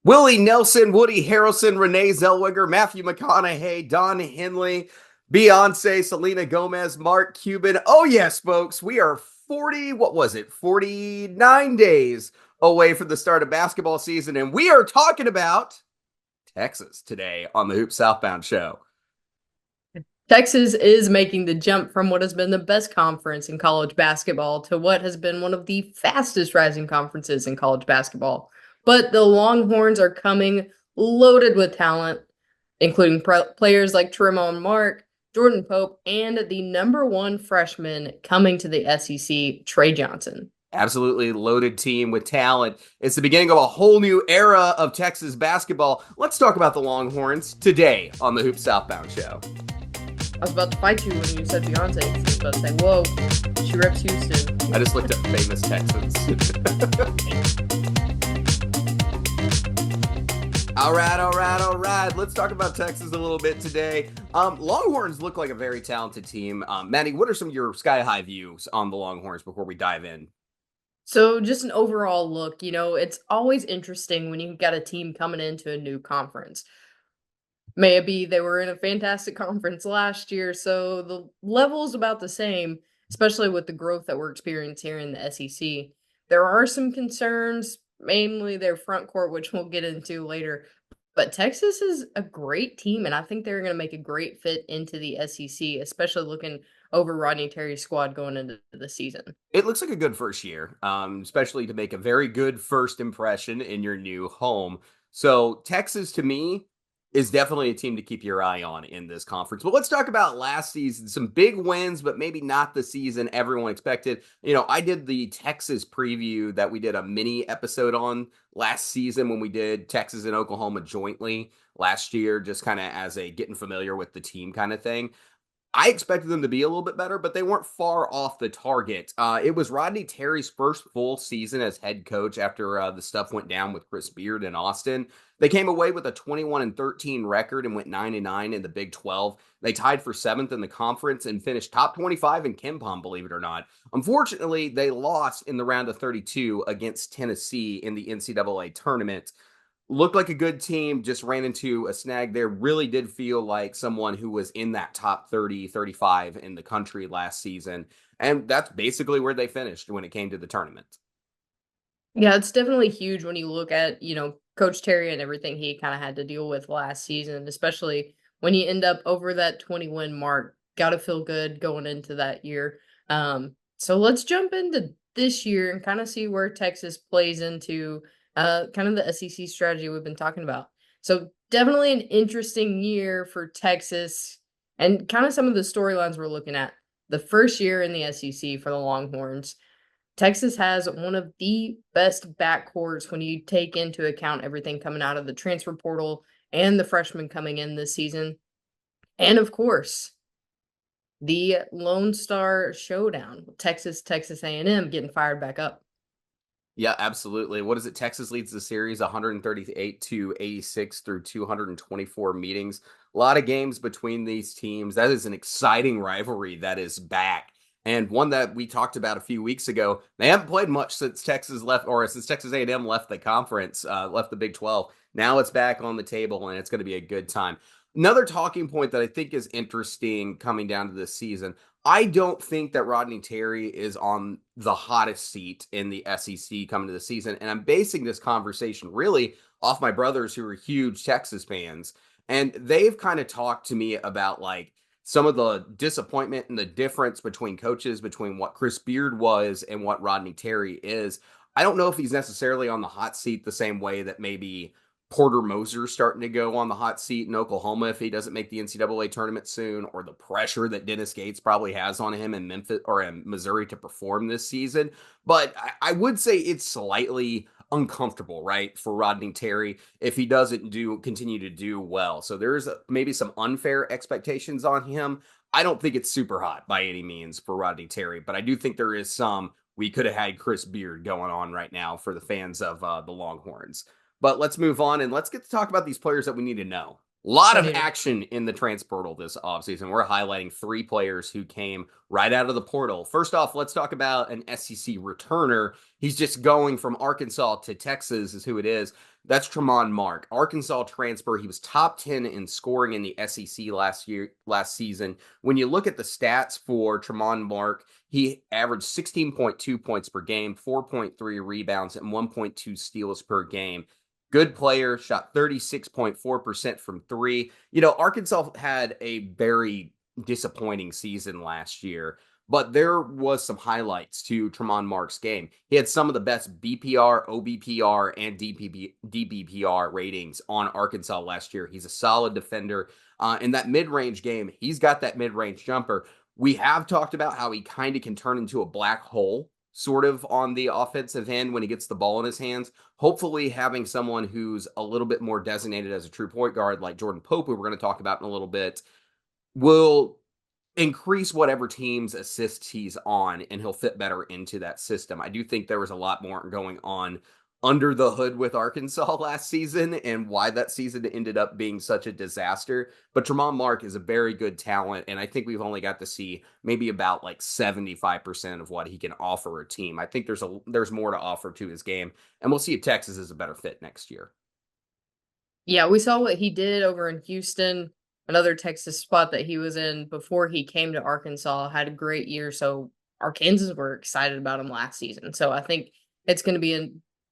Willie Nelson, Woody Harrelson, Renee Zellweger, Matthew McConaughey, Don Henley, Beyonce, Selena Gomez, Mark Cuban. Oh, yes, folks, we are 40, what was it, 49 days away from the start of basketball season, and we are talking about Texas today on the Hoop Southbound show. Texas is making the jump from what has been the best conference in college basketball to what has been one of the fastest rising conferences in college basketball. But the Longhorns are coming loaded with talent, including players like Tramon Mark, Jordan Pope, and the number one freshman coming to the SEC, Trey Johnson. Absolutely loaded team with talent. It's the beginning of a whole new era of Texas basketball. Let's talk about the Longhorns today on the Hoop Southbound show. I was about to fight you when you said Beyonce. I was about to say, whoa, she reps Houston. I just looked up famous Texans. All right. Let's talk about Texas a little bit today. Longhorns look like a very talented team. Maddie, what are some of your sky-high views on the Longhorns before we dive in? So, just an overall look, it's always interesting when you've got a team coming into a new conference. Maybe they were in a fantastic conference last year, so the level's about the same, especially with the growth that we're experiencing here in the SEC. There are some concerns, mainly their front court, which we'll get into later. But Texas is a great team, and I think they're going to make a great fit into the SEC, especially looking over Rodney Terry's squad going into the season. It looks like a good first year, especially to make a very good first impression in your new home. So Texas, to me, is definitely a team to keep your eye on in this conference. But let's talk about last season. Some big wins, but maybe not the season everyone expected. I did the Texas preview that we did a mini episode on last season when we did Texas and Oklahoma jointly last year, just kind of as a getting familiar with the team kind of thing. I expected them to be a little bit better, but they weren't far off the target. It was Rodney Terry's first full season as head coach after the stuff went down with Chris Beard in Austin. They came away with a 21-13 record and went 9-9 in the Big 12. They tied for seventh in the conference and finished top 25 in KenPom, believe it or not. Unfortunately, they lost in the round of 32 against Tennessee in the NCAA tournament. Looked like a good team, just ran into a snag there. Really did feel like someone who was in that top 30, 35 in the country last season. And that's basically where they finished when it came to the tournament. Yeah, it's definitely huge when you look at, Coach Terry and everything he kind of had to deal with last season, especially when you end up over that 20-win mark. Got to feel good going into that year. So let's jump into this year and kind of see where Texas plays into kind of the SEC strategy we've been talking about. So definitely an interesting year for Texas and kind of some of the storylines we're looking at. The first year in the SEC for the Longhorns. Texas has one of the best backcourts when you take into account everything coming out of the transfer portal and the freshmen coming in this season. And of course, the Lone Star Showdown, Texas A&M getting fired back up. Yeah, absolutely. What is it? Texas leads the series 138-86 through 224 meetings. A lot of games between these teams. That is an exciting rivalry that is back. And one that we talked about a few weeks ago. They haven't played much since Texas left, or since Texas A&M left the conference, left the Big 12. Now it's back on the table, and it's going to be a good time. Another talking point that I think is interesting coming down to this season. I don't think that Rodney Terry is on the hottest seat in the SEC coming to the season. And I'm basing this conversation really off my brothers who are huge Texas fans. And they've kind of talked to me about like some of the disappointment and the difference between coaches, between what Chris Beard was and what Rodney Terry is. I don't know if he's necessarily on the hot seat the same way that maybe Porter Moser's starting to go on the hot seat in Oklahoma if he doesn't make the NCAA tournament soon, or the pressure that Dennis Gates probably has on him in Memphis or in Missouri to perform this season. But I would say it's slightly uncomfortable, right, for Rodney Terry if he doesn't continue to do well. So there's maybe some unfair expectations on him. I don't think it's super hot by any means for Rodney Terry, but I do think there is some we could have had Chris Beard going on right now for the fans of the Longhorns. But let's move on and let's get to talk about these players that we need to know. Lot of Plenty to action in the transfer portal this offseason. We're highlighting three players who came right out of the portal. First off, let's talk about an SEC returner. He's just going from Arkansas to Texas, is who it is. That's Tramon Mark, Arkansas transfer. He was top 10 in scoring in the SEC last season. When you look at the stats for Tramon Mark, he averaged 16.2 points per game, 4.3 rebounds, and 1.2 steals per game. Good player, shot 36.4% from three. Arkansas had a very disappointing season last year, but there was some highlights to Tramon Mark's game. He had some of the best BPR, OBPR, and DBPR ratings on Arkansas last year. He's a solid defender. In that mid-range game, he's got that mid-range jumper. We have talked about how he kind of can turn into a black hole sort of on the offensive end when he gets the ball in his hands. Hopefully, having someone who's a little bit more designated as a true point guard like Jordan Pope, who we're going to talk about in a little bit, will increase whatever team's assists he's on, and he'll fit better into that system. I do think there was a lot more going on under the hood with Arkansas last season and why that season ended up being such a disaster. But Tramon Mark is a very good talent, and I think we've only got to see maybe about like 75% of what he can offer a team. I think there's more to offer to his game, and we'll see if Texas is a better fit next year. Yeah, we saw what he did over in Houston, another Texas spot that he was in before he came to Arkansas, had a great year. So Arkansas were excited about him last season. So I think it's going to be a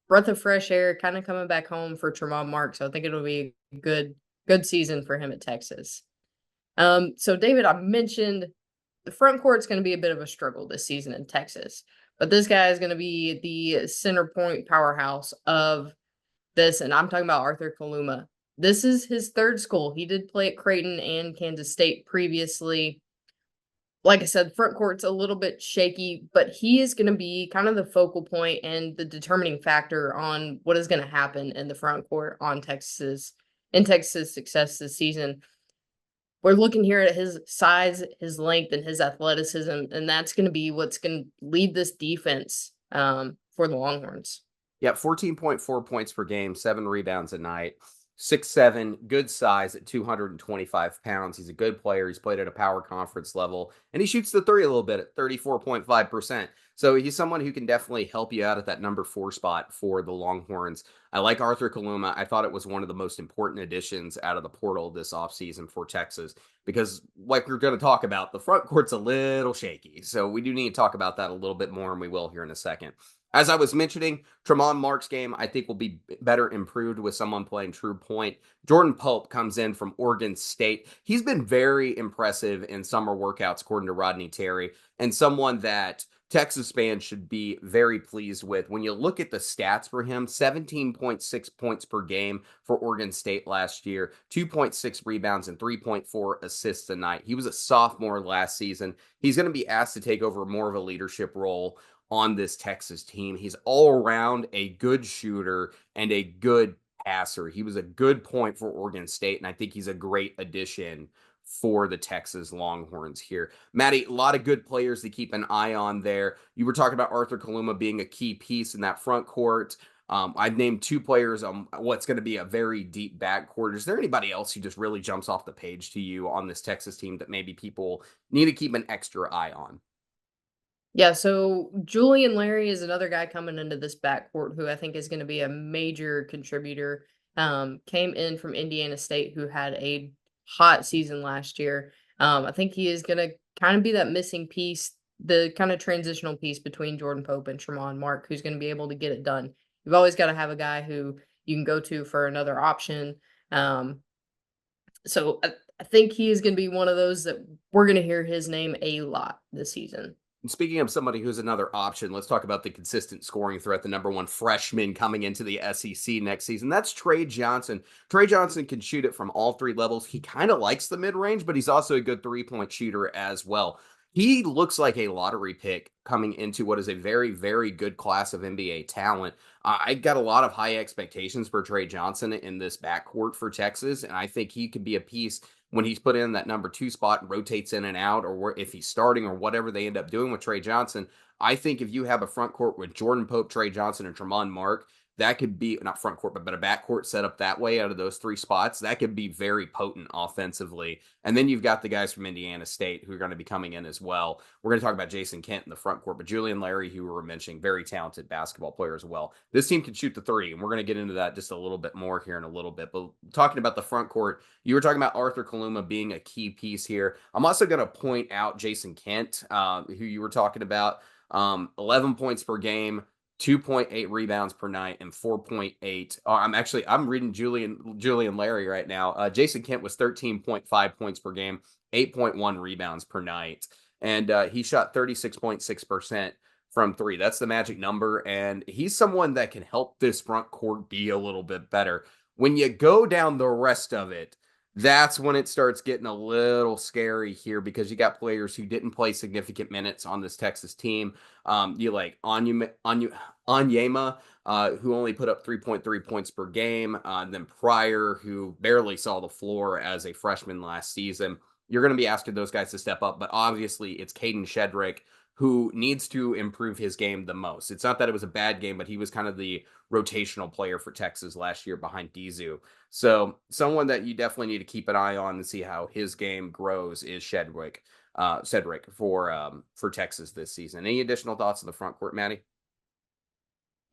breath of fresh air, kind of coming back home for Tramon Mark. So I think it'll be a good season for him at Texas. So David, I mentioned the front court's going to be a bit of a struggle this season in Texas, but this guy is going to be the center point powerhouse of this, and I'm talking about Arthur Kaluma. This is his third school. He did play at Creighton and Kansas State previously. Like I said, front court's a little bit shaky, but he is going to be kind of the focal point and the determining factor on what is going to happen in the front court on Texas success this season. We're looking here at his size, his length, and his athleticism, and that's going to be what's going to lead this defense for the Longhorns. Yeah, 14.4 points per game, 7 rebounds a night, 6'7", good size at 225 pounds. He's a good player. He's played at a power conference level, and he shoots the three a little bit at 34.5%. So he's someone who can definitely help you out at that number 4 spot for the Longhorns. I like Arthur Kaluma. I thought it was one of the most important additions out of the portal this offseason for Texas because, like we're going to talk about, the front court's a little shaky. So we do need to talk about that a little bit more, and we will here in a second. As I was mentioning, Tramon Mark's game, I think, will be better improved with someone playing true point. Jordan Pope comes in from Oregon State. He's been very impressive in summer workouts, according to Rodney Terry, and someone that Texas fans should be very pleased with. When you look at the stats for him, 17.6 points per game for Oregon State last year, 2.6 rebounds, and 3.4 assists a night. He was a sophomore last season. He's going to be asked to take over more of a leadership role on this Texas team. He's all around a good shooter and a good passer. He was a good point for Oregon State, and I think he's a great addition for the Texas Longhorns here. Maddie, a lot of good players to keep an eye on there. You were talking about Arthur Kaluma being a key piece in that front court. I've named 2 players on what's going to be a very deep backcourt. Is there anybody else who just really jumps off the page to you on this Texas team that maybe people need to keep an extra eye on? Yeah, so Julian Larry is another guy coming into this backcourt who I think is going to be a major contributor. Came in from Indiana State, who had a hot season last year. I think he is going to kind of be that missing piece, the kind of transitional piece between Jordan Pope and Tramon Mark, who's going to be able to get it done. You've always got to have a guy who you can go to for another option. So I think he is going to be one of those that we're going to hear his name a lot this season. And speaking of somebody who's another option, let's talk about the consistent scoring threat, the number 1 freshman coming into the SEC next season. That's Trey Johnson. Trey Johnson can shoot it from all 3 levels. He kind of likes the mid-range, but he's also a good 3-point shooter as well. He looks like a lottery pick coming into what is a very, very good class of NBA talent. I got a lot of high expectations for Trey Johnson in this backcourt for Texas, and I think he could be a piece when he's put in that number 2 spot and rotates in and out, or if he's starting or whatever they end up doing with Trey Johnson. I think if you have a front court with Jordan Pope, Trey Johnson, and Tramon Mark, that could be not front court, but a backcourt set up that way out of those three spots. That could be very potent offensively. And then you've got the guys from Indiana State who are going to be coming in as well. We're going to talk about Jason Kent in the front court, but Julian Larry, who we were mentioning, very talented basketball player as well. This team can shoot the three, and we're going to get into that just a little bit more here in a little bit. But talking about the front court, you were talking about Arthur Kaluma being a key piece here. I'm also going to point out Jason Kent, who you were talking about. 11 points per game, 2.8 rebounds per night, and 4.8. I'm reading Julian Larry right now. Jason Kent was 13.5 points per game, 8.1 rebounds per night, and he shot 36.6% from three. That's the magic number, and he's someone that can help this front court be a little bit better. When you go down the rest of it, that's when it starts getting a little scary here because you got players who didn't play significant minutes on this Texas team. You like Onyema, who only put up 3.3 points per game. Then Pryor, who barely saw the floor as a freshman last season. You're going to be asking those guys to step up, but obviously it's Caden Shedrick who needs to improve his game the most. It's not that it was a bad game, but he was kind of the rotational player for Texas last year behind Dizu. So someone that you definitely need to keep an eye on and see how his game grows is Cedric for Texas this season. Any additional thoughts on the front court, Maddie?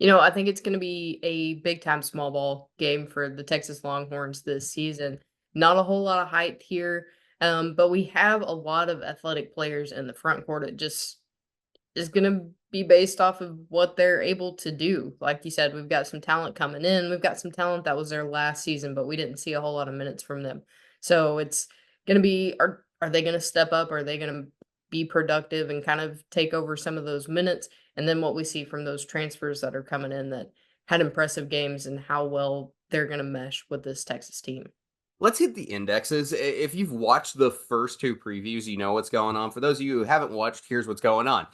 I think it's going to be a big time small ball game for the Texas Longhorns this season. Not a whole lot of height here, but we have a lot of athletic players in the front court. It just is going to be based off of what they're able to do. Like you said, we've got some talent coming in. We've got some talent that was there last season, but we didn't see a whole lot of minutes from them. So it's going to be, are they going to step up? Are they going to be productive and kind of take over some of those minutes? And then what we see from those transfers that are coming in that had impressive games and how well they're going to mesh with this Texas team. Let's hit the indexes. If you've watched the first two previews, you know what's going on. For those of you who haven't watched, here's what's going on.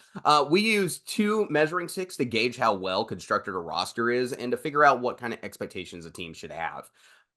We use two measuring sticks to gauge how well constructed a roster is and to figure out what kind of expectations a team should have.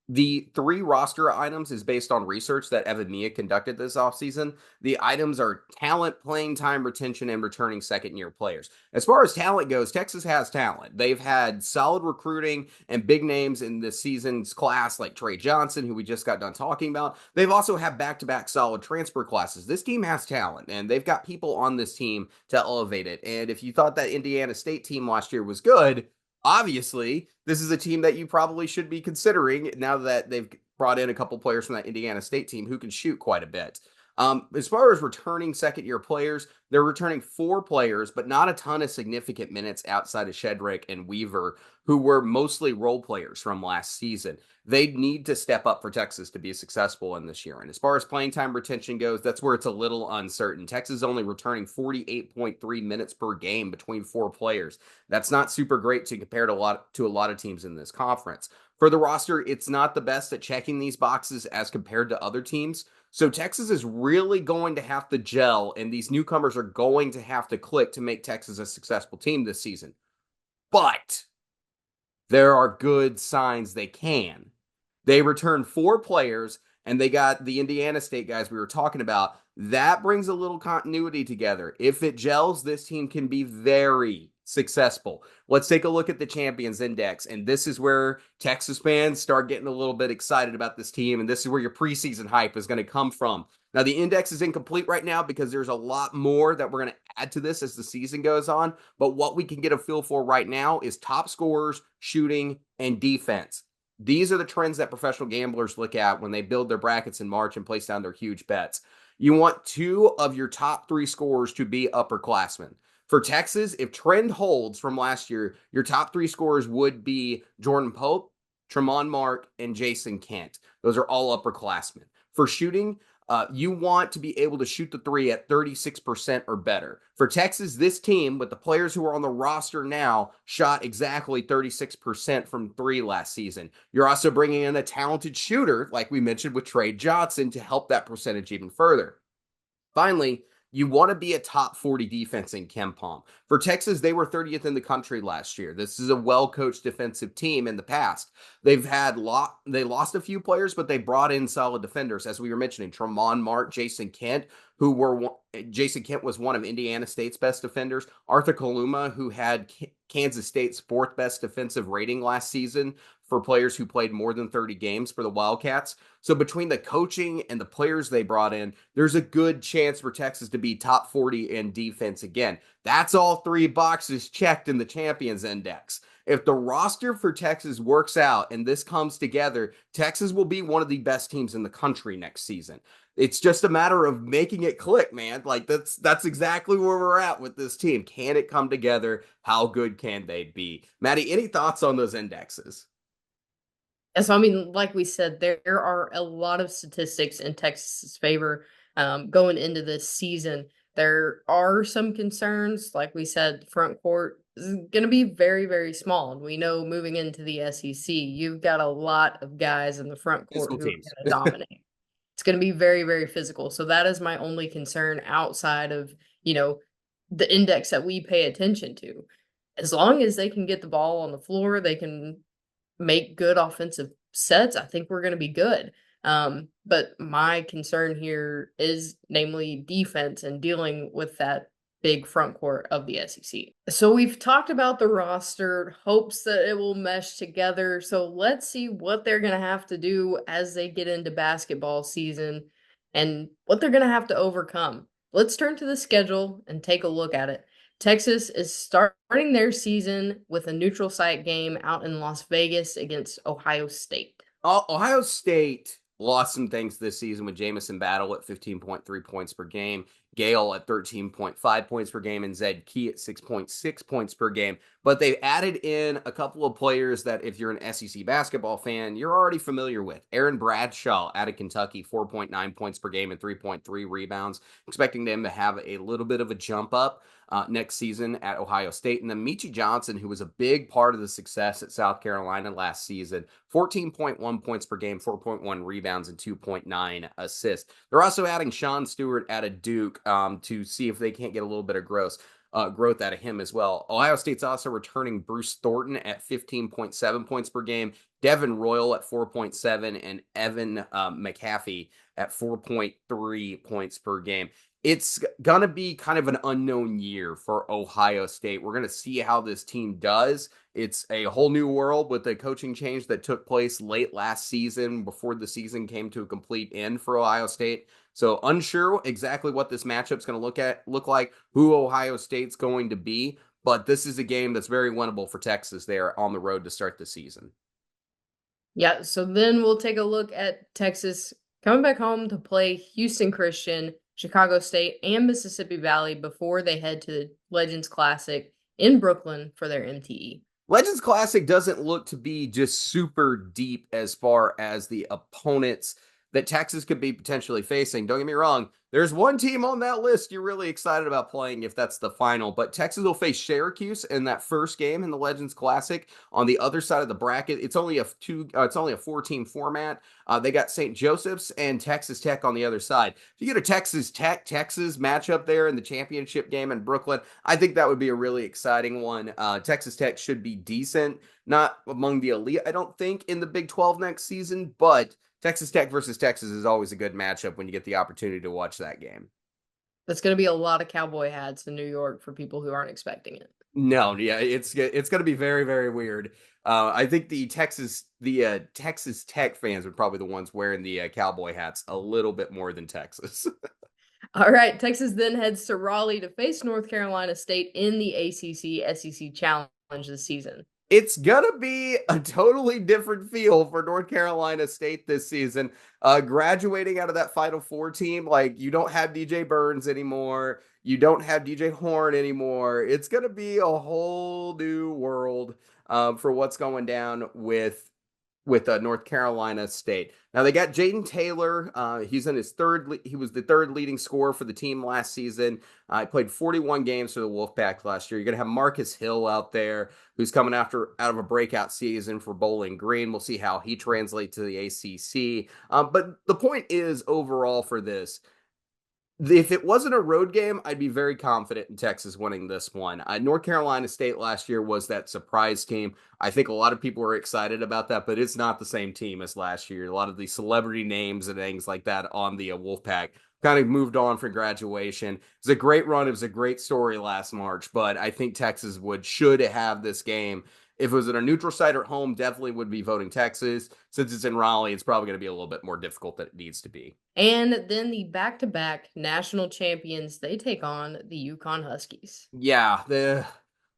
The three roster items is based on research that Evan Mia conducted this offseason. The items are talent, playing time, retention, and returning second-year players. As far as talent goes, Texas has talent. They've had solid recruiting and big names in this season's class like Trey Johnson, who we just got done talking about. They've also had back-to-back solid transfer classes. This team has talent, and they've got people on this team to elevate it. And if you thought that Indiana State team last year was good, obviously, this is a team that you probably should be considering now that they've brought in a couple players from that Indiana State team who can shoot quite a bit. As far as returning second-year players, they're returning 4 players, but not a ton of significant minutes outside of Shedrick and Weaver, who were mostly role players from last season. They need to step up for Texas to be successful in this year. And as far as playing time retention goes, that's where it's a little uncertain. Texas is only returning 48.3 minutes per game between 4 players. That's not super great to compare to a lot of teams in this conference. For the roster, it's not the best at checking these boxes as compared to other teams. So Texas is really going to have to gel, and these newcomers are going to have to click to make Texas a successful team this season. But there are good signs they can. They returned 4 players, and they got the Indiana State guys we were talking about. That brings a little continuity together. If it gels, this team can be very successful. Let's take a look at the Champions Index, and this is where Texas fans start getting a little bit excited about this team, and this is where your preseason hype is going to come from. Now, the index is incomplete right now because there's a lot more that we're going to add to this as the season goes on, but what we can get a feel for right now is top scorers, shooting, and defense. These are the trends that professional gamblers look at when they build their brackets in March and place down their huge bets. You want 2 of your top 3 scorers to be upperclassmen. For Texas, if trend holds from last year, your top 3 scorers would be Jordan Pope, Tramon Mark, and Jason Kent. Those are all upperclassmen. For shooting, you want to be able to shoot the 3 at 36% or better. For Texas, this team, with the players who are on the roster now, shot exactly 36% from 3 last season. You're also bringing in a talented shooter, like we mentioned with Trey Johnson, to help that percentage even further. Finally, you want to be a top 40 defense in KenPom. For Texas, they were 30th in the country last year. This is a well-coached defensive team in the past. They lost a few players, but they brought in solid defenders, as we were mentioning. Tramon Mark, Jason Kent, Jason Kent was one of Indiana State's best defenders. Arthur Kaluma, who had Kansas State's fourth best defensive rating last season for players who played more than 30 games for the Wildcats. So between the coaching and the players they brought in, there's a good chance for Texas to be top 40 in defense again. That's all three boxes checked in the Champions Index. If the roster for Texas works out and this comes together, Texas will be one of the best teams in the country next season. It's just a matter of making it click, man. Like that's exactly where we're at with this team. Can it come together? How good can they be? Maddie, any thoughts on those indexes? And so, I mean, like we said, there are a lot of statistics in Texas's favor going into this season. There are some concerns, like we said, front court is going to be very, very small. And we know moving into the SEC, you've got a lot of guys in the front court Physical who are teams. going to dominate. It's going to be very, very physical. So that is my only concern outside of, the index that we pay attention to. As long as they can get the ball on the floor, they can make good offensive sets, I think we're going to be good. But my concern here is namely defense and dealing with that big front court of the SEC. So we've talked about the roster, hopes that it will mesh together. So let's see what they're going to have to do as they get into basketball season and what they're going to have to overcome. Let's turn to the schedule and take a look at it. Texas is starting their season with a neutral site game out in Las Vegas against Ohio State. Ohio State lost some things this season with Jamison Battle at 15.3 points per game, Gale at 13.5 points per game, and Zed Key at 6.6 points per game. But they've added in a couple of players that, if you're an SEC basketball fan, you're already familiar with. Aaron Bradshaw out of Kentucky, 4.9 points per game and 3.3 rebounds. Expecting them to have a little bit of a jump up next season at Ohio State. And then Meechie Johnson, who was a big part of the success at South Carolina last season, 14.1 points per game, 4.1 rebounds, and 2.9 assists. They're also adding Sean Stewart out of Duke to see if they can't get a little bit of growth out of him as well. Ohio State's also returning Bruce Thornton at 15.7 points per game, Devin Royal at 4.7, and Evan McAfee at 4.3 points per game. It's going to be kind of an unknown year for Ohio State. We're going to see how this team does. It's a whole new world with the coaching change that took place late last season before the season came to a complete end for Ohio State. So unsure exactly what this matchup's going to look like, who Ohio State's going to be, but this is a game that's very winnable for Texas there on the road to start the season. Yeah, so then we'll take a look at Texas coming back home to play Houston Christian, Chicago State, and Mississippi Valley before they head to the Legends Classic in Brooklyn for their MTE. Legends Classic doesn't look to be just super deep as far as the opponents that Texas could be potentially facing. Don't get me wrong, there's one team on that list you're really excited about playing if that's the final, but Texas will face Syracuse in that first game in the Legends Classic. On the other side of the bracket, it's only a 4-team format. They got St. Joseph's and Texas Tech on the other side. If you get a Texas matchup there in the championship game in Brooklyn, I think that would be a really exciting one. Texas Tech should be decent, not among the elite, I don't think, in the Big 12 next season, but Texas Tech versus Texas is always a good matchup when you get the opportunity to watch that game. That's going to be a lot of cowboy hats in New York for people who aren't expecting it. No, yeah, it's going to be very, very weird. I think the Texas Tech fans are probably the ones wearing the cowboy hats a little bit more than Texas. All right, Texas then heads to Raleigh to face North Carolina State in the ACC SEC Challenge this season. It's gonna be a totally different feel for North Carolina State this season. Graduating out of that Final Four team, like, you don't have DJ Burns anymore. You don't have DJ Horn anymore. It's gonna be a whole new world for what's going down with North Carolina State. Now they got Jaden Taylor. He's in his he was the third leading scorer for the team last season. He played 41 games for the Wolfpack last year. You're gonna have Marcus Hill out there, who's coming out of a breakout season for Bowling Green. We'll see how he translates to the ACC. But the point is, overall for this, If it wasn't a road game, I'd be very confident in Texas winning this one. North Carolina State last year was that surprise team. I think a lot of people were excited about that, but it's not the same team as last year. A lot of the celebrity names and things like that on the Wolfpack kind of moved on for graduation. It was a great run. It was a great story last March, but I think Texas should have this game. If it was at a neutral site or at home, definitely would be voting Texas. Since it's in Raleigh, it's probably going to be a little bit more difficult than it needs to be. And then the back-to-back national champions, they take on the Yukon Huskies. Yeah, the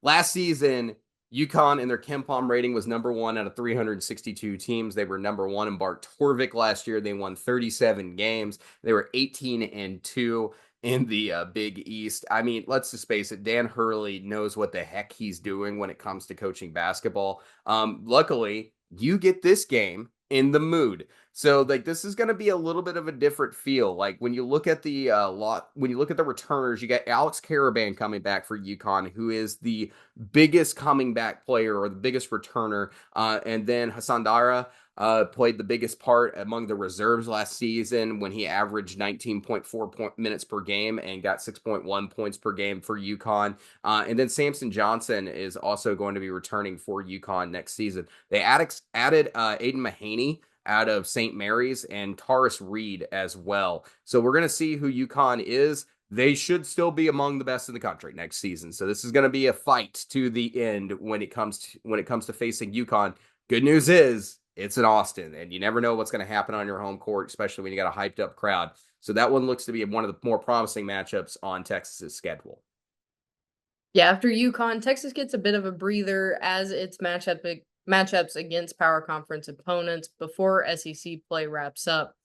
last season, UConn and their KenPom rating was number one out of 362 teams. They were number one in Bart Torvik last year. They won 37 games. They were 18-2 in the Big East. I mean, let's just face it, Dan Hurley knows what the heck he's doing when it comes to coaching basketball. Luckily, you get this game in the mood. So like this is going to be a little bit of a different feel. Like when you look at the when you look at the returners, you got Alex Caravan coming back for UConn, who is the biggest coming back player or the biggest returner, and then Hassan Dara played the biggest part among the reserves last season when he averaged 19.4 minutes per game and got 6.1 points per game for UConn. And then Samson Johnson is also going to be returning for UConn next season. They added Aiden Mahaney out of St. Mary's and Taurus Reed as well. So we're going to see who UConn is. They should still be among the best in the country next season. So this is going to be a fight to the end when it comes to facing UConn. Good news is it's in Austin, and you never know what's going to happen on your home court, especially when you got a hyped up crowd. So that one looks to be one of the more promising matchups on Texas's schedule. Yeah, after UConn, Texas gets a bit of a breather as its matchups against power conference opponents before SEC play wraps up.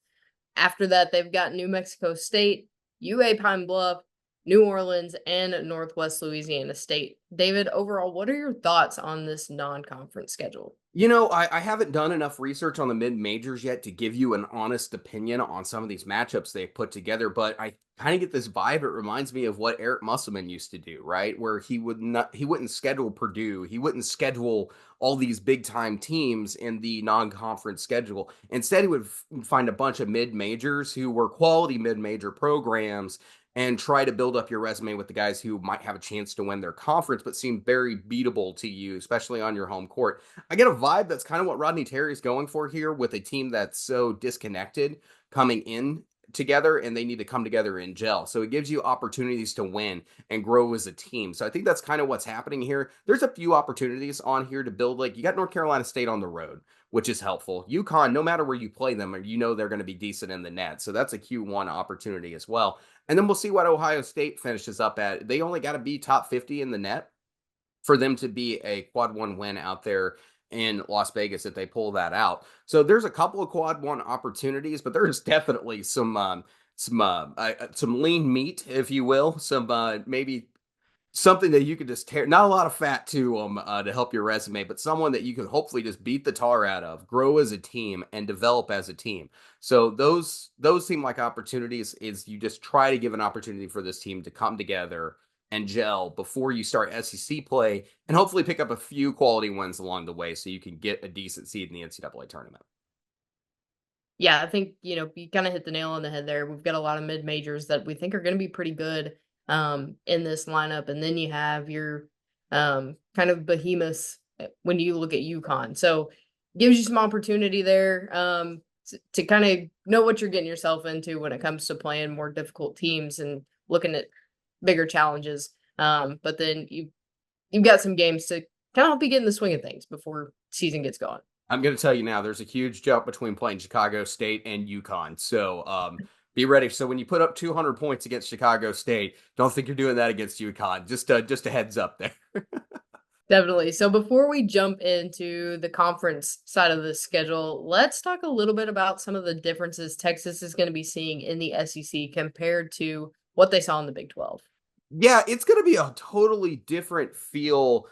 After that, they've got New Mexico State, UA Pine Bluff, New Orleans, and Northwest Louisiana State. David, overall, what are your thoughts on this non-conference schedule? You know, I haven't done enough research on the mid majors yet to give you an honest opinion on some of these matchups they've put together, but I kind of get this vibe. It reminds me of what Eric Musselman used to do, right? Where he wouldn't schedule Purdue, he wouldn't schedule all these big time teams in the non conference schedule. Instead, he would find a bunch of mid majors who were quality mid major programs and try to build up your resume with the guys who might have a chance to win their conference, but seem very beatable to you, especially on your home court. I get a vibe that's kind of what Rodney Terry is going for here with a team that's so disconnected coming in together, and they need to come together and gel. So it gives you opportunities to win and grow as a team. So I think that's kind of what's happening here. There's a few opportunities on here to build. Like you got North Carolina State on the road, which is helpful. UConn, no matter where you play them, you know they're going to be decent in the net. So that's a Q1 opportunity as well. And then we'll see what Ohio State finishes up at. They only got to be top 50 in the net for them to be a quad one win out there in Las Vegas if they pull that out. So there's a couple of quad one opportunities, but there's definitely some lean meat, if you will, some maybe something that you could just tear, not a lot of fat to help your resume, but someone that you can hopefully just beat the tar out of, grow as a team, and develop as a team. So those seem like opportunities. Is you just try to give an opportunity for this team to come together and gel before you start SEC play, and hopefully pick up a few quality wins along the way, so you can get a decent seed in the NCAA tournament. Yeah, I think, you kind of hit the nail on the head there. We've got a lot of mid majors that we think are going to be pretty good in this lineup. And then you have your kind of behemoths when you look at UConn. So gives you some opportunity there to kind of know what you're getting yourself into when it comes to playing more difficult teams and looking at bigger challenges. But then you've got some games to kind of help you get in the swing of things before season gets going. I'm going to tell you now, there's a huge jump between playing Chicago State and UConn. So be ready. So when you put up 200 points against Chicago State, don't think you're doing that against UConn. Just a heads up there. Definitely. So before we jump into the conference side of the schedule, let's talk a little bit about some of the differences Texas is going to be seeing in the SEC compared to what they saw in the Big 12. Yeah, it's going to be a totally different feel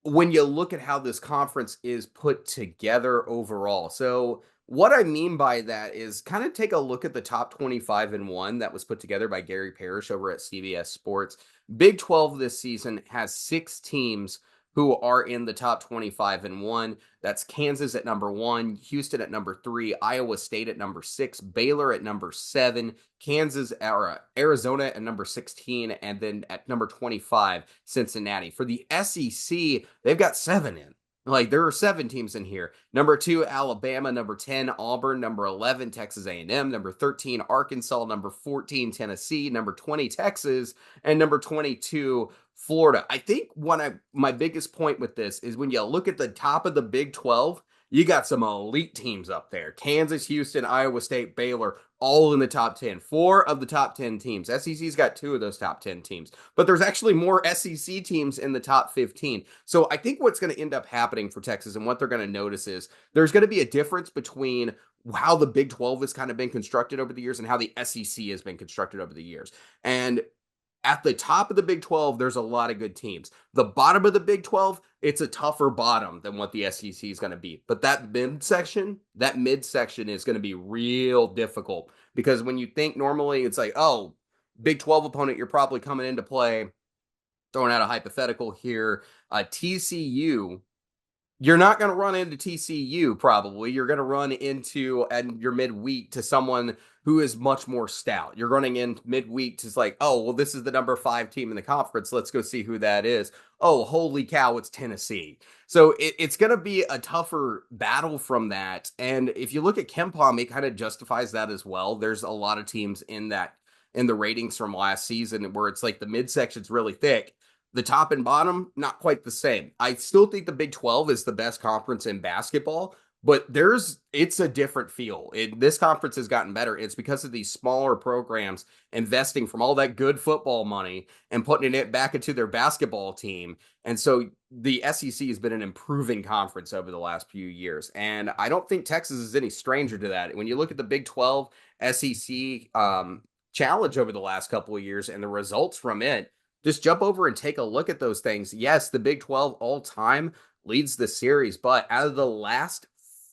when you look at how this conference is put together overall. So what I mean by that is kind of take a look at the top 25 and one that was put together by Gary Parrish over at CBS Sports. Big 12 this season has 6 teams who are in the top 25 and one. That's Kansas at number 1, Houston at number 3, Iowa State at number 6, Baylor at number 7, Kansas or Arizona at number 16, and then at number 25, Cincinnati. For the SEC, they've got 7 in. Like there are 7 teams in here. Number 2, Alabama. Number 10, Auburn. Number 11, Texas A&M. Number 13, Arkansas. Number 14, Tennessee. Number 20, Texas. And number 22, Florida. I think my biggest point with this is when you look at the top of the Big 12, you got some elite teams up there. Kansas, Houston, Iowa State, Baylor, all in the top 10. 4 of the top 10 teams. SEC's got 2 of those top 10 teams. But there's actually more SEC teams in the top 15. So I think what's going to end up happening for Texas and what they're going to notice is there's going to be a difference between how the Big 12 has kind of been constructed over the years and how the SEC has been constructed over the years. And at the top of the Big 12, there's a lot of good teams. The bottom of the Big 12, it's a tougher bottom than what the SEC is going to be. But that midsection is going to be real difficult because when you think normally it's like, oh, Big 12 opponent, you're probably coming into play, throwing out a hypothetical here, TCU. You're not going to run into TCU probably. You're going to run into at your midweek to someone who is much more stout. You're running in midweek to like, oh, well, this is the number 5 team in the conference. Let's go see who that is. Oh, holy cow, it's Tennessee. So it's going to be a tougher battle from that. And if you look at KenPom, it kind of justifies that as well. There's a lot of teams in the ratings from last season where it's like the midsection's really thick. The top and bottom, not quite the same. I still think the Big 12 is the best conference in basketball, but it's a different feel. This conference has gotten better. It's because of these smaller programs investing from all that good football money and putting it back into their basketball team. And so the SEC has been an improving conference over the last few years. And I don't think Texas is any stranger to that. When you look at the Big 12 SEC challenge over the last couple of years and the results from it, just jump over and take a look at those things. Yes, the Big 12 all time leads the series, but out of the last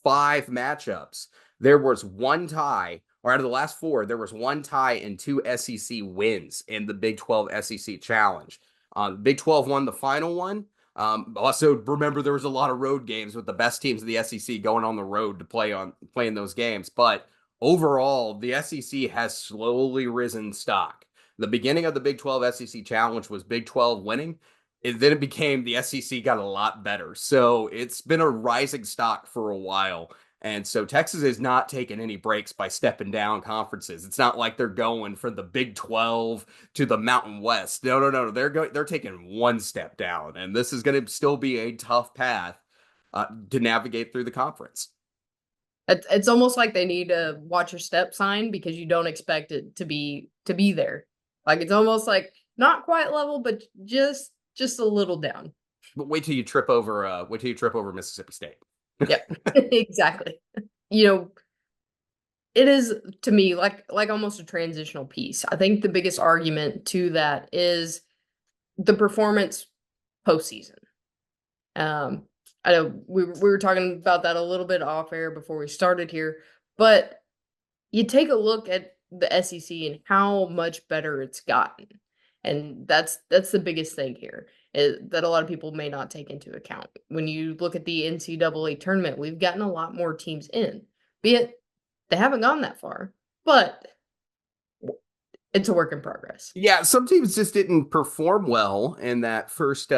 5 matchups, there was one tie, or out of the last 4, there was one tie and 2 SEC wins in the Big 12 SEC Challenge. Big 12 won the final one. Also, remember there was a lot of road games with the best teams of the SEC going on the road to play in those games. But overall, the SEC has slowly risen stock. The beginning of the Big 12 SEC Challenge was Big 12 winning. Then it became the SEC got a lot better. So it's been a rising stock for a while. And so Texas is not taking any breaks by stepping down conferences. It's not like they're going from the Big 12 to the Mountain West. No. They're taking one step down. And this is going to still be a tough path to navigate through the conference. It's almost like they need to watch your step sign because you don't expect it to be there. Like it's almost like not quite level, but just a little down. But wait till you trip over Mississippi State. Yeah, exactly. It is to me like almost a transitional piece. I think the biggest argument to that is the performance postseason. I know we were talking about that a little bit off air before we started here, but you take a look at the SEC and how much better it's gotten. And that's the biggest thing here that a lot of people may not take into account. When you look at the NCAA tournament, we've gotten a lot more teams in, be it they haven't gone that far, but it's a work in progress. Yeah, some teams just didn't perform well in that first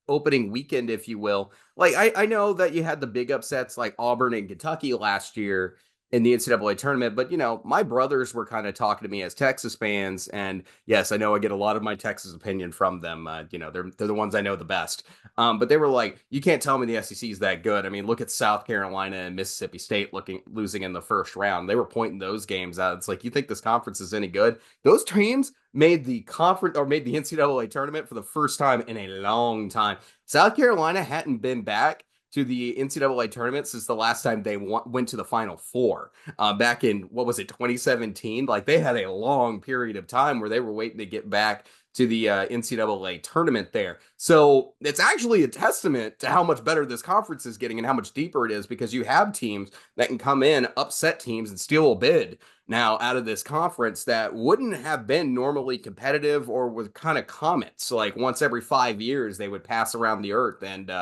opening weekend, if you will. Like I know that you had the big upsets like Auburn and Kentucky last year in the NCAA tournament, but my brothers were kind of talking to me as Texas fans, and yes, I know I get a lot of my Texas opinion from them. They're the ones I know the best. But they were like, "You can't tell me the SEC is that good." I mean, look at South Carolina and Mississippi State losing in the first round. They were pointing those games out. It's like, you think this conference is any good? Those teams made the NCAA tournament for the first time in a long time. South Carolina hadn't been back to the NCAA tournament since the last time they went to the Final Four back in, 2017? Like, they had a long period of time where they were waiting to get back to the NCAA tournament there. So it's actually a testament to how much better this conference is getting and how much deeper it is, because you have teams that can come in, upset teams, and steal a bid now out of this conference that wouldn't have been normally competitive, or with kind of comets. Like once every 5 years, they would pass around the earth and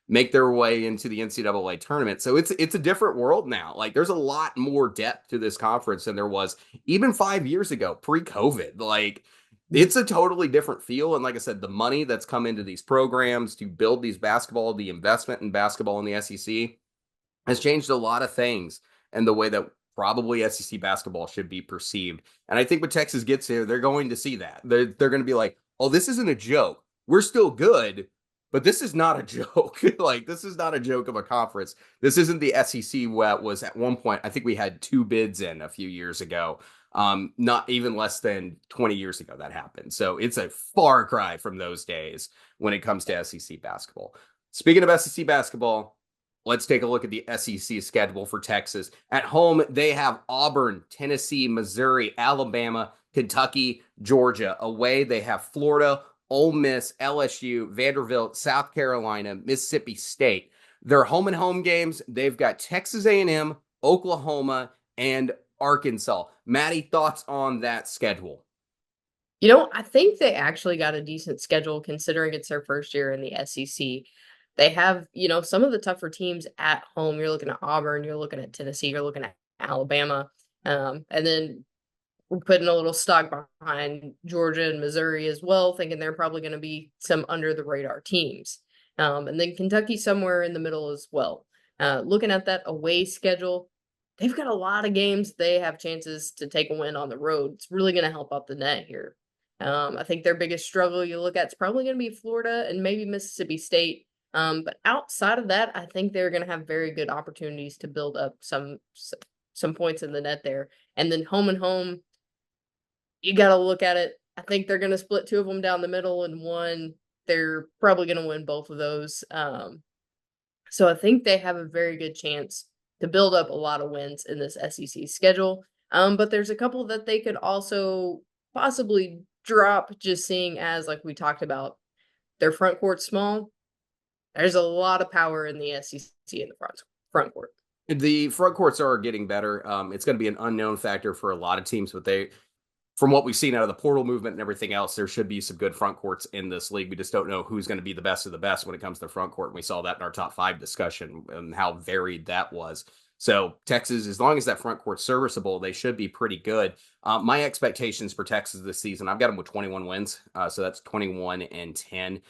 make their way into the NCAA tournament. So it's a different world now. Like there's a lot more depth to this conference than there was even 5 years ago, pre-COVID. Like it's a totally different feel. And like I said, the money that's come into these programs to build these basketball, the investment in basketball in the SEC has changed a lot of things and the way that probably SEC basketball should be perceived. And I think when Texas gets here, they're going to see that. They're going to be like, oh, this isn't a joke. We're still good, but this is not a joke. Like, this is not a joke of a conference. This isn't the SEC that was at one point, I think we had 2 bids in a few years ago. Not even less than 20 years ago that happened. So it's a far cry from those days when it comes to SEC basketball. Speaking of SEC basketball, let's take a look at the SEC schedule for Texas. At home, they have Auburn, Tennessee, Missouri, Alabama, Kentucky, Georgia. Away, they have Florida, Ole Miss, LSU, Vanderbilt, South Carolina, Mississippi State. Their home and home games, they've got Texas A&M, Oklahoma, and Arkansas. Maddie, thoughts on that schedule? I think they actually got a decent schedule considering it's their first year in the SEC. They have, some of the tougher teams at home. You're looking at Auburn, you're looking at Tennessee, you're looking at Alabama. And then we're putting a little stock behind Georgia and Missouri as well, thinking they're probably going to be some under the radar teams. And then Kentucky somewhere in the middle as well. Looking at that away schedule, they've got a lot of games. They have chances to take a win on the road. It's really going to help out the net here. I think their biggest struggle you look at is probably going to be Florida and maybe Mississippi State. But outside of that, I think they're going to have very good opportunities to build up some points in the net there. And then home and home, you got to look at it. I think they're going to split 2 of them down the middle, and one they're probably going to win both of those. So I think they have a very good chance to build up a lot of wins in this SEC schedule. But there's a couple that they could also possibly drop, just seeing as, like we talked about, their front court small. There's a lot of power in the SEC in the front court. The front courts are getting better. It's going to be an unknown factor for a lot of teams, but from what we've seen out of the portal movement and everything else, there should be some good front courts in this league. We just don't know who's going to be the best of the best when it comes to front court. And we saw that in our top 5 discussion and how varied that was. So Texas, as long as that front court's serviceable, they should be pretty good. My expectations for Texas this season, I've got them with 21 wins. So that's 21-10.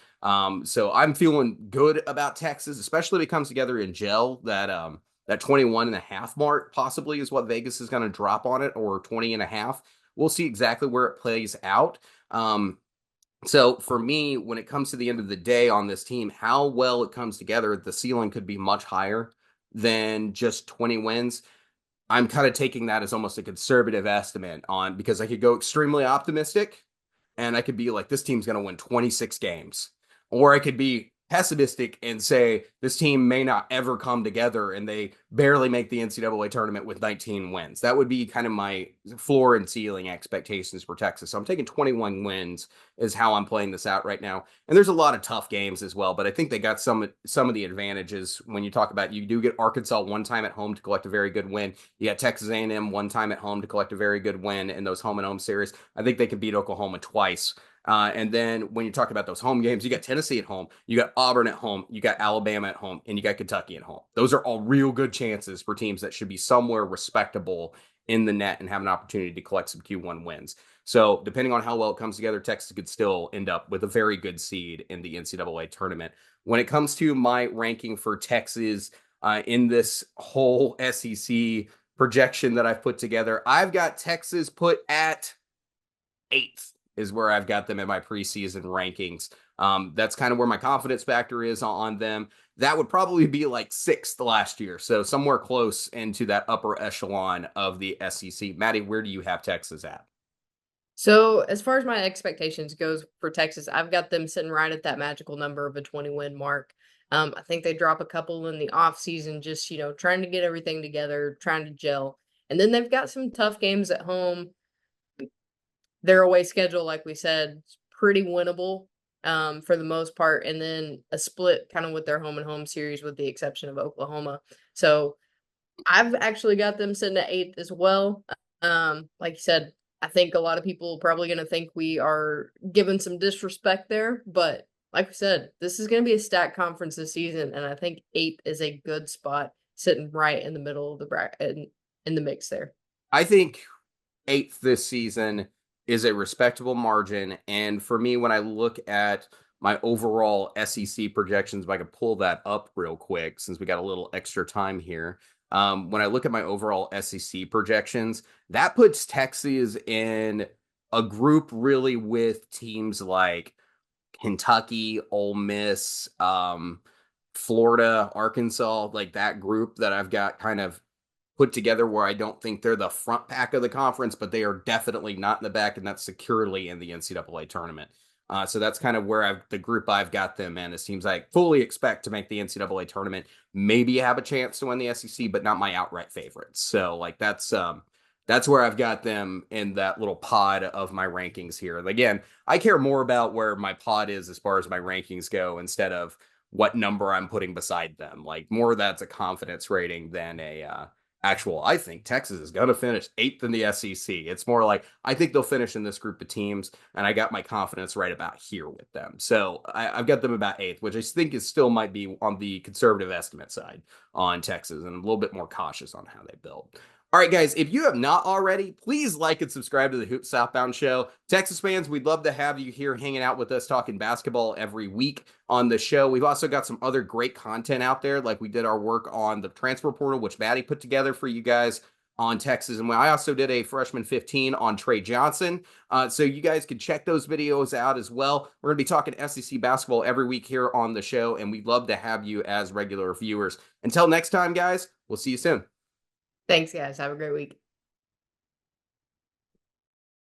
So I'm feeling good about Texas, especially if it comes together in gel. That 21.5 mark possibly is what Vegas is going to drop on it, or 20.5. We'll see exactly where it plays out. So for me, when it comes to the end of the day on this team, how well it comes together, the ceiling could be much higher than just 20 wins. I'm kind of taking that as almost a conservative estimate because I could go extremely optimistic and I could be like, this team's going to win 26 games. Or I could be pessimistic and say this team may not ever come together and they barely make the NCAA tournament with 19 wins. That would be kind of my floor and ceiling expectations for Texas. So I'm taking 21 wins is how I'm playing this out right now. And there's a lot of tough games as well, but I think they got some of the advantages when you talk about, you do get Arkansas one time at home to collect a very good win. You got Texas A&M one time at home to collect a very good win in those home and home series. I think they could beat Oklahoma twice. And then when you talk about those home games, you got Tennessee at home, you got Auburn at home, you got Alabama at home, and you got Kentucky at home. Those are all real good chances for teams that should be somewhere respectable in the net and have an opportunity to collect some Q1 wins. So depending on how well it comes together, Texas could still end up with a very good seed in the NCAA tournament. When it comes to my ranking for Texas in this whole SEC projection that I've put together, I've got Texas put at 8th. Is where I've got them in my preseason rankings. That's kind of where my confidence factor is on them. That would probably be like 6th last year. So somewhere close into that upper echelon of the SEC. Maddie, where do you have Texas at? So as far as my expectations goes for Texas, I've got them sitting right at that magical number of a 20-win mark. I think they drop a couple in the offseason, just, trying to get everything together, trying to gel. And then they've got some tough games at home. Their away schedule, like we said, is pretty winnable for the most part, and then a split kind of with their home and home series, with the exception of Oklahoma. So I've actually got them sitting at 8th as well. Like you said, I think a lot of people are probably going to think we are giving some disrespect there, but like I said, this is going to be a stacked conference this season, and I think 8th is a good spot, sitting right in the middle of the bracket in the mix there. I think 8th this season is a respectable margin. And for me, when I look at my overall SEC projections, if I could pull that up real quick, since we got a little extra time here. When I look at my overall SEC projections, that puts Texas in a group really with teams like Kentucky, Ole Miss, Florida, Arkansas, like that group that I've got kind of put together, where I don't think they're the front pack of the conference, but they are definitely not in the back, and that's securely in the NCAA tournament. So that's kind of where the group I've got them in. It seems like fully expect to make the NCAA tournament, maybe have a chance to win the SEC, but not my outright favorites. So like that's where I've got them in that little pod of my rankings here. And again, I care more about where my pod is as far as my rankings go, instead of what number I'm putting beside them. Like more that's a confidence rating than a actual, I think Texas is going to finish 8th in the SEC. It's more like, I think they'll finish in this group of teams, and I got my confidence right about here with them. So I've got them about 8th, which I think is still might be on the conservative estimate side on Texas, and a little bit more cautious on how they build. All right, guys, if you have not already, please like and subscribe to the Hoop Southbound Show. Texas fans, we'd love to have you here hanging out with us, talking basketball every week on the show. We've also got some other great content out there, like we did our work on the transfer portal, which Maddie put together for you guys on Texas. And I also did a freshman 15 on Trey Johnson. So you guys can check those videos out as well. We're going to be talking SEC basketball every week here on the show, and we'd love to have you as regular viewers. Until next time, guys, we'll see you soon. Thanks, guys. Have a great week.